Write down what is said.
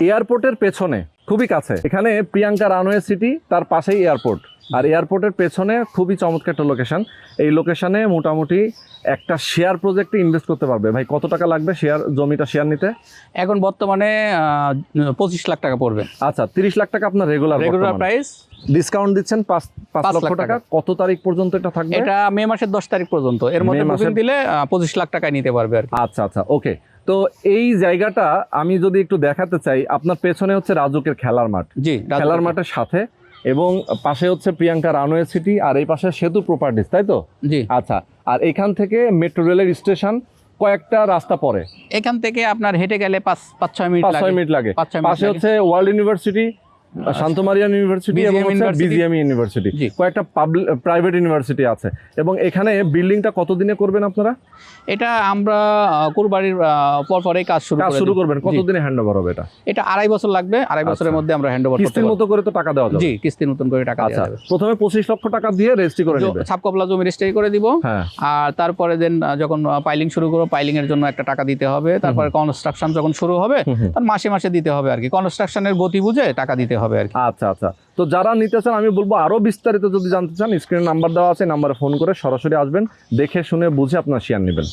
এয়ারপোর্টের পেছনে খুবই কাছে, এখানে প্রিয়াঙ্কা রানওয়ে সিটি, তার পাশেই এয়ারপোর্ট। আর এয়ারপোর্টের পেছনে খুবই চমৎকার একটা লোকেশন। এই লোকেশনে মোটামুটি একটা শেয়ার প্রজেক্টে ইনভেস্ট করতে পারবে। ভাই কত টাকা লাগবে জমিটা শেয়ার নিতে? এখন বর্তমানে 25 লাখ টাকা পড়বে। আচ্ছা, 30 লাখ টাকা আপনার রেগুলার প্রাইস। ডিসকাউন্ট দিচ্ছেন 5 লক্ষ টাকা। কত তারিখ পর্যন্ত এটা থাকবে? এটা মে মাসের 10 তারিখ পর্যন্ত। এর মধ্যে বুকিং দিলে 25 লাখ টাকা নিতে পারবে আর কি। আচ্ছা আচ্ছা, ওকে। তো এই জায়গাটা আমি যদি একটু দেখাতে চাই, আপনার পেছনে হচ্ছে রাজুকের খেলার মাঠ। জি, খেলার মাঠের সাথে, এবং পাশে হচ্ছে প্রিয়াঙ্কা রানওয়ে সিটি, আর এই পাশে সেতু প্রপার্টিজ, তাই তো? জি। আচ্ছা, আর এখান থেকে মেট্রো রেলের স্টেশন কয়েকটা রাস্তা পরে, এখান থেকে আপনার হেঁটে গেলে 5-6 মিনিট লাগে। পাশে হচ্ছে ওয়ার্ল্ড ইউনিভার্সিটি, শান্তমারিয়ান ইউনিভার্সিটি এবং বিজিএম ইউনিভার্সিটি, কয়েকটা প্রাইভেট ইউনিভার্সিটি আছে। এবং এখানে বিল্ডিংটা কতদিনে করবেন আপনারা? এটা আমরা কুরবানির পরপরই কাজ শুরু করবেন। কতদিনে হ্যান্ডওভার হবে এটা? এটা 2.5 বছর লাগবে। 2.5 বছরের মধ্যে আমরা হ্যান্ডওভার করতে পারব। কিস্তির মতো করে তো টাকা দেওয়া যাবে? জি, কিস্তির মতন করে টাকা দেওয়া যাবে। প্রথমে 25 লক্ষ টাকা দিয়ে রেজিস্ট্রি করে নেবে, ছাপকপলা জমি রেজিস্ট্রি করে দিব। আর তারপরে দেন যখন পাইলিং শুরু করব, পাইলিং এর জন্য একটা টাকা দিতে হবে। তারপরে কনস্ট্রাকশন যখন শুরু হবে তখন মাসে মাসে দিতে হবে আর কি। কনস্ট্রাকশনের গতি বুঝে টাকা দিতে হবে আর কি। আচ্ছা আচ্ছা, তো যারা নিতে চান, আমি বলবো আরো বিস্তারিত যদি জানতে চান, স্ক্রিনে নাম্বার দেওয়া আছে, নাম্বারে ফোন করে সরাসরি আসবেন, দেখে শুনে বুঝে আপনার শেয়ার নেবেন।